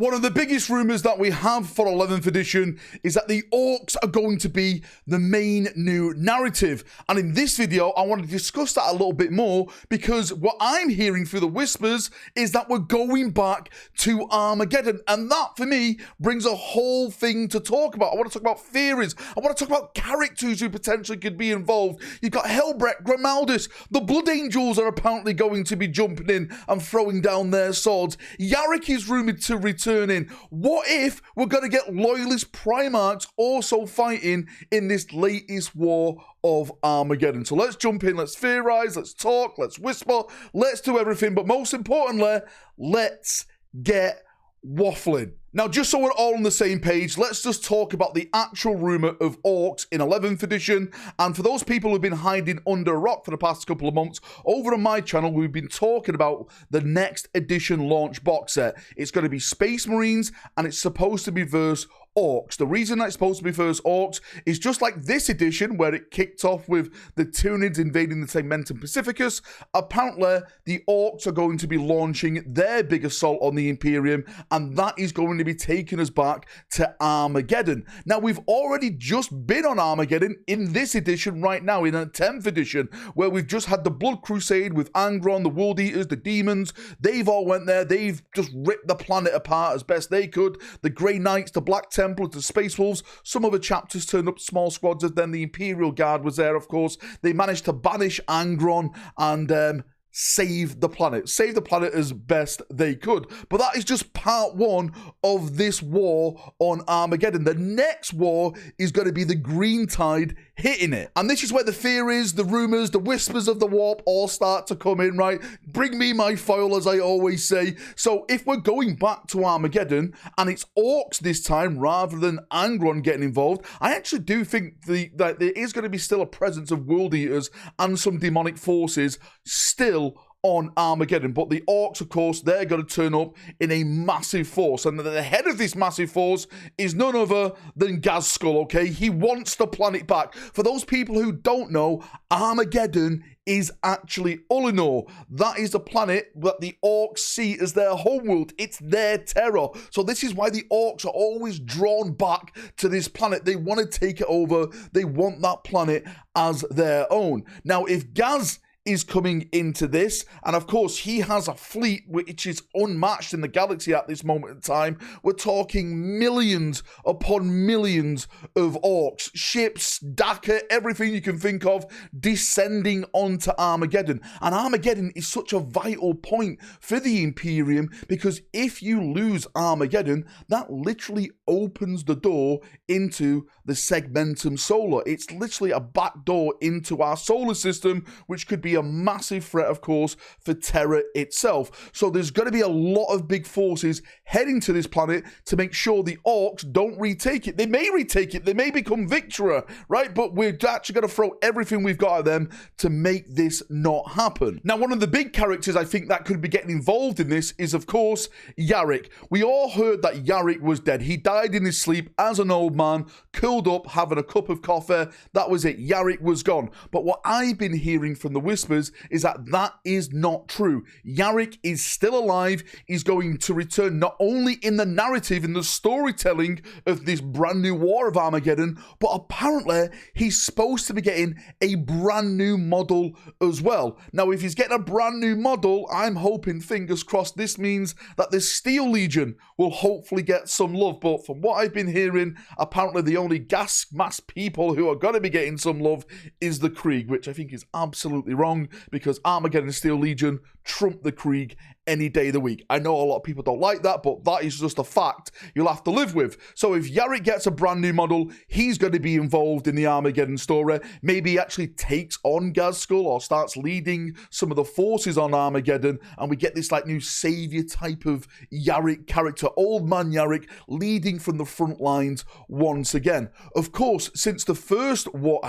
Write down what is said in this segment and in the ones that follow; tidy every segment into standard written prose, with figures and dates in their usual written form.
One of the biggest rumours that we have for 11th edition is that the Orks are going to be the main new narrative. And in this video, I want to discuss that a little bit more because what I'm hearing through the whispers is that we're going back to Armageddon. And that, for me, brings a whole thing to talk about. I want to talk about theories. I want to talk about characters who potentially could be involved. You've got Helbrecht, Grimaldus. The Blood Angels are apparently going to be jumping in and throwing down their swords. Yarrick is rumoured to return in. What if we're going to get loyalist Primarchs also fighting in this latest war of Armageddon? So let's jump in, let's theorize, let's talk, let's whisper, let's do everything, but most importantly, let's get waffling. Now, just so we're all on the same page, let's just talk about the actual rumour of Orks in 11th edition. And for those people who've been hiding under a rock for the past couple of months, over on my channel, we've been talking about the next edition launch box set. It's going to be Space Marines, and it's supposed to be versus Orks. The reason that it's supposed to be versus Orks is just like this edition, where it kicked off with the Tyranids invading the Segmentum Pacificus. Apparently, the Orks are going to be launching their big assault on the Imperium, and that is going to be taking us back to Armageddon. Now, we've already just been on Armageddon in this edition right now, in a 10th edition, where we've just had the Blood Crusade with Angron, the World Eaters, the Demons. They've all went there. They've just ripped the planet apart as best they could. The Grey Knights, the Black Templars, the Space Wolves. Some other chapters turned up small squads, and then the Imperial Guard was there, of course. They managed to banish Angron and save the planet as best they could. But that is just part one of this war on Armageddon. The next war is going to be the Green Tide hitting it. And this is where the theories, the rumors, the whispers of the warp all start to come in, right? Bring me my foil, as I always say. So if we're going back to Armageddon and it's Orks this time rather than Angron getting involved, I actually do think that there is going to be still a presence of World Eaters and some demonic forces still on Armageddon. But the Orks, of course, they're going to turn up in a massive force. And the head of this massive force is none other than Gazskull, okay? He wants the planet back. For those people who don't know, Armageddon is actually Ulinor. That is the planet that the Orks see as their homeworld. It's their terror. So this is why the Orks are always drawn back to this planet. They want to take it over. They want that planet as their own. Now, if Gaz is coming into this, and of course he has a fleet which is unmatched in the galaxy at this moment in time. We're talking millions upon millions of Orks, ships, Dakar, everything you can think of descending onto Armageddon. And Armageddon is such a vital point for the Imperium, because if you lose Armageddon, that literally opens the door into the Segmentum Solar. It's literally a back door into our solar system, which could be a massive threat, of course, for Terra itself. So there's going to be a lot of big forces heading to this planet to make sure the Orks don't retake it. They may retake it, they may become Victora, right? But we're actually going to throw everything we've got at them to make this not happen. Now, one of the big characters I think that could be getting involved in this is, of course, Yarrick. We all heard that Yarrick was dead. He died in his sleep as an old man, curled up, having a cup of coffee. That was it. Yarrick was gone. But what I've been hearing from the whispers is that that is not true. Yarrick is still alive. He's going to return not only in the narrative, in the storytelling of this brand new war of Armageddon, but apparently he's supposed to be getting a brand new model as well. Now, if he's getting a brand new model, I'm hoping, fingers crossed, this means that the Steel Legion will hopefully get some love. But from what I've been hearing, apparently the only gas mask people who are going to be getting some love is the Krieg, which I think is absolutely wrong, because Armageddon and Steel Legion trump the Krieg any day of the week. I know a lot of people don't like that, but that is just a fact you'll have to live with. So if Yarrick gets a brand new model, he's going to be involved in the Armageddon story. Maybe he actually takes on Gazskull or starts leading some of the forces on Armageddon, and we get this like new savior type of Yarrick character, old man Yarrick, leading from the front lines once again. Of course, since the first battle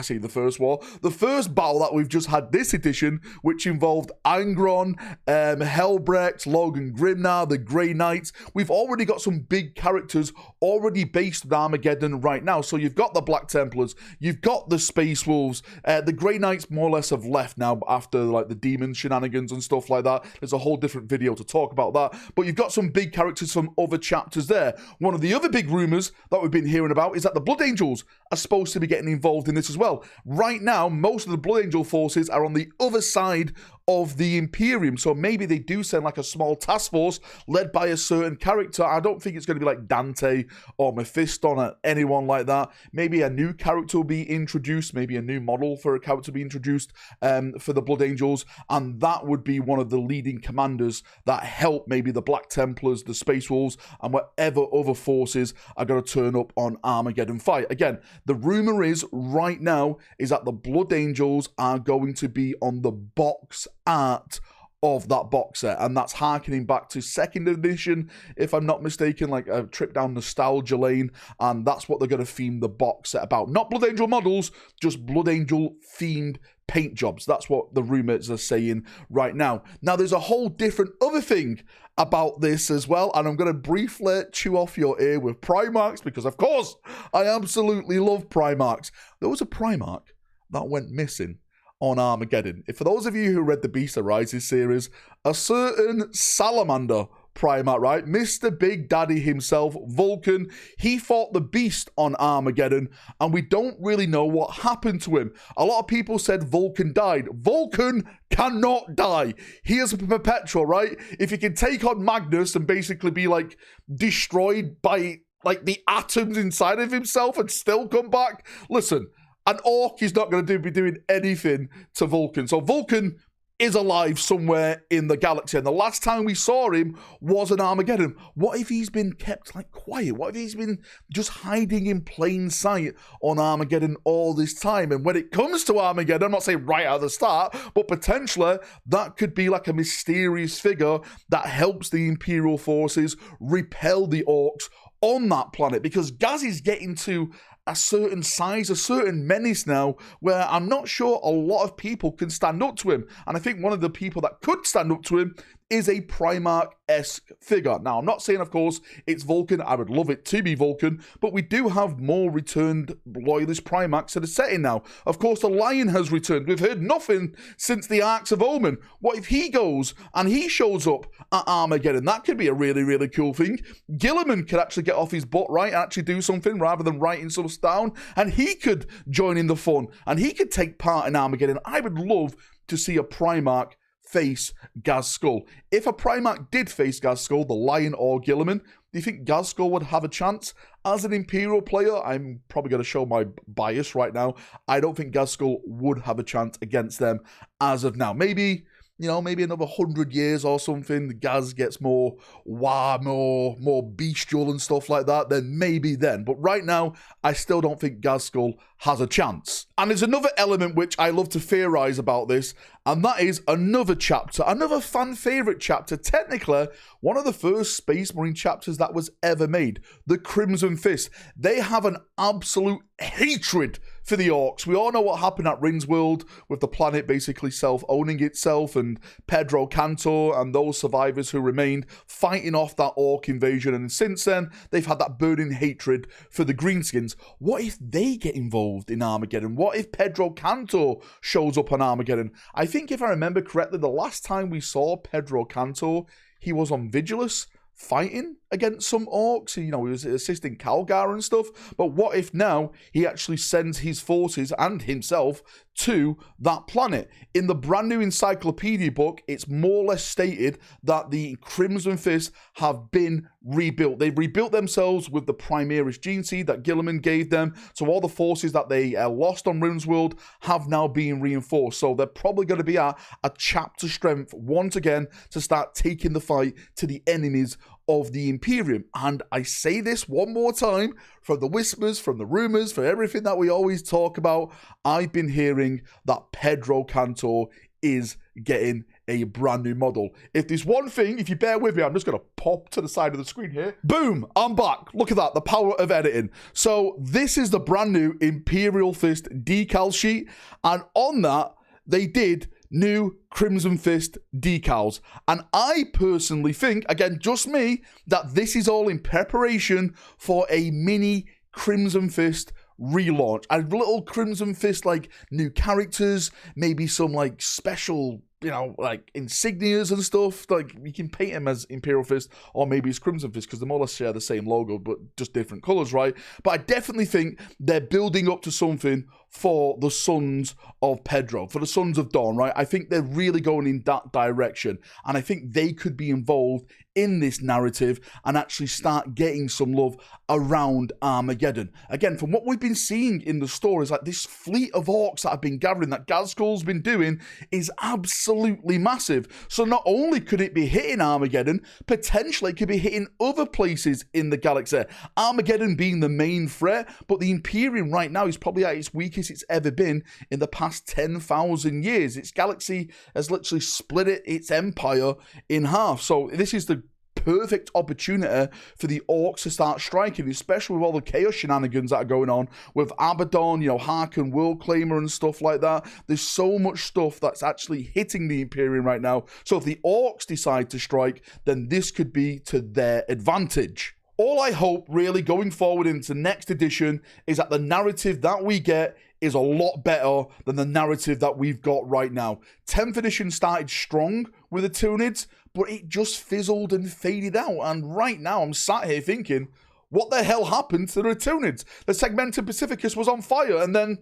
that we've just had this edition, which involved Angron Helbrecht, Logan Grimnar, the Grey Knights. We've already got some big characters already based on Armageddon right now. So you've got the Black Templars, you've got the Space Wolves, the Grey Knights more or less have left now after like the demon shenanigans and stuff like that. There's a whole different video to talk about that. But you've got some big characters from other chapters there. One of the other big rumors that we've been hearing about is that the Blood Angels are supposed to be getting involved in this as well. Right now, most of the Blood Angel forces are on the other side of the Imperium, so maybe they do send like a small task force led by a certain character. I don't think it's going to be like Dante or Mephiston or anyone like that. Maybe a new character will be introduced, maybe a new model for a character to be introduced for the Blood Angels, and that would be one of the leading commanders that help maybe the Black Templars, the Space Wolves, and whatever other forces are going to turn up on Armageddon fight. Again, the rumor is right now is that the Blood Angels are going to be on the box art of that box set, and that's harkening back to 2nd edition, if I'm not mistaken, like a trip down nostalgia lane, and that's what they're going to theme the box set about. Not Blood Angel models, just Blood Angel themed paint jobs. That's what the rumors are saying right now. Now, there's a whole different other thing about this as well, and I'm going to briefly chew off your ear with Primarchs, because of course I absolutely love Primarchs. There was a Primarch that went missing on Armageddon. For those of you who read the Beast That Rises series, a certain Salamander Primarch, right? Mr. Big Daddy himself, Vulcan, he fought the Beast on Armageddon, and we don't really know what happened to him. A lot of people said Vulcan died. Vulcan cannot die. He is a perpetual, right? If he can take on Magnus and basically be like destroyed by like the atoms inside of himself and still come back, listen, an Ork is not going to be doing anything to Vulcan. So Vulcan is alive somewhere in the galaxy, and the last time we saw him was an Armageddon. What if he's been kept like quiet? What if he's been just hiding in plain sight on Armageddon all this time? And when it comes to Armageddon, I'm not saying right at the start, but potentially that could be like a mysterious figure that helps the Imperial forces repel the Orks on that planet, because Gaz is getting to a certain size, a certain menace now, where I'm not sure a lot of people can stand up to him. And I think one of the people that could stand up to him is a Primarch-esque figure. Now, I'm not saying, of course, it's Vulcan. I would love it to be Vulcan, but we do have more returned loyalist Primarchs to the setting now. Of course, the Lion has returned. We've heard nothing since the Arks of Omen. What if he goes and he shows up at Armageddon? That could be a really, really cool thing. Gilliman could actually get off his butt, right, and actually do something rather than writing stuff down, and he could join in the fun, and he could take part in Armageddon. I would love to see a Primarch face Ghazghkull. If a Primarch did face Ghazghkull, the Lion or Gilliman, do you think Ghazghkull would have a chance? As an Imperial player, I'm probably going to show my bias right now. I don't think Ghazghkull would have a chance against them as of now. Maybe, you know, maybe another 100 years or something, the Gaz gets more more bestial and stuff like that, then maybe then. But right now, I still don't think Ghazghkull has a chance. And there's another element which I love to theorize about this, and that is another chapter, another fan favorite chapter, technically one of the first Space Marine chapters that was ever made, the Crimson Fist. They have an absolute hatred for the Orks. We all know what happened at Rindsworld with the planet basically self-owning itself, and Pedro, Kantor, and those survivors who remained fighting off that Ork invasion, and since then, they've had that burning hatred for the Greenskins. What if they get involved in Armageddon? What if Pedro Kantor shows up on Armageddon? I think if I remember correctly, the last time we saw Pedro Kantor, he was on Vigilus fighting against some Orks. You know, he was assisting Calgar and stuff. But what if now he actually sends his forces and himself to that planet? In the brand new encyclopedia book, it's more or less stated that the Crimson Fist have been rebuilt. They've rebuilt themselves with the Primaris gene seed that Gilliman gave them. So all the forces that they lost on Rindsworld have now been reinforced. So they're probably going to be at a chapter strength once again to start taking the fight to the enemies of the Imperium. And I say this one more time, from the whispers, from the rumors, for everything that we always talk about, I've been hearing that Pedro Kantor is getting a brand new model. If there's one thing, if you bear with me, I'm just going to pop to the side of the screen here. Boom, I'm back. Look at that, the power of editing. So this is the brand new Imperial Fist decal sheet, and on that, they did new Crimson Fist decals. And I personally think, again, just me, that this is all in preparation for a mini Crimson Fist relaunch. A little Crimson Fist, like, new characters, maybe some, like, special, you know, like, insignias and stuff. Like, you can paint him as Imperial Fist, or maybe it's Crimson Fist, because they more or less share the same logo, but just different colors, right? But I definitely think they're building up to something for the Sons of Pedro, for the Sons of Dawn, right? I think they're really going in that direction, and I think they could be involved in this narrative and actually start getting some love around Armageddon. Again, from what we've been seeing in the stories, like this fleet of orcs that have been gathering, that Gazgul's been doing, is absolutely massive. So not only could it be hitting Armageddon, potentially it could be hitting other places in the galaxy. Armageddon being the main threat, but the Imperium right now is probably at its weakest it's ever been in the past 10,000 years. Its galaxy has literally split its empire in half. So this is the perfect opportunity for the Orks to start striking, especially with all the chaos shenanigans that are going on with Abaddon, you know, Harken, World Claimer and stuff like that. There's so much stuff that's actually hitting the Imperium right now. So if the Orks decide to strike, then this could be to their advantage. All I hope really going forward into next edition is that the narrative that we get is a lot better than the narrative that we've got right now. 10th edition started strong with the Tyranids, but it just fizzled and faded out. And right now I'm sat here thinking, what the hell happened to the Tyranids? The Segmented Pacificus was on fire and then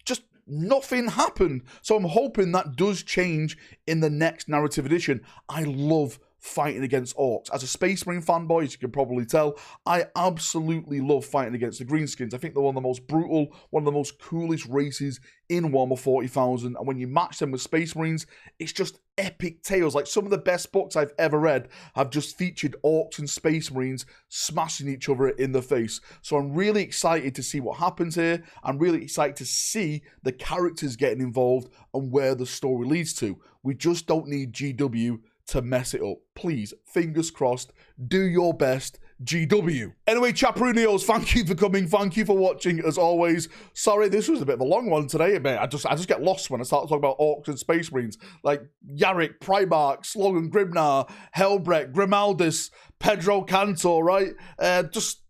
just nothing happened. So I'm hoping that does change in the next narrative edition. I love fighting against Orks. As a Space Marine fanboy, as you can probably tell, I absolutely love fighting against the Greenskins. I think they're one of the most brutal, one of the most coolest races in Warhammer 40,000. And when you match them with Space Marines, it's just epic tales. Like some of the best books I've ever read have just featured Orks and Space Marines smashing each other in the face. So I'm really excited to see what happens here. I'm really excited to see the characters getting involved and where the story leads to. We just don't need GW to mess it up. Please, fingers crossed, do your best, GW. Anyway, Chaprunios, thank you for coming. Thank you for watching, as always. Sorry, this was a bit of a long one today, mate. I just get lost when I start talking about Orks and Space Marines. Like Yarrick, Primarchs, Slogan Grimnar, Helbrecht, Grimaldus, Pedro, Kantor, right? Just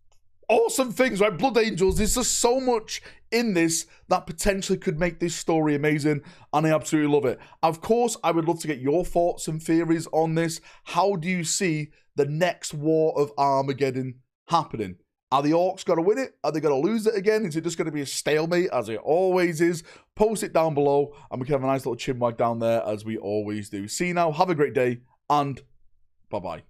awesome things, right? Blood Angels. There's just so much in this that potentially could make this story amazing, and I absolutely love it. Of course, I would love to get your thoughts and theories on this. How do you see the next War of Armageddon happening? Are the Orks going to win it? Are they going to lose it again? Is it just going to be a stalemate, as it always is? Post it down below, and we can have a nice little chinwag down there, as we always do. See you now, have a great day, and bye-bye.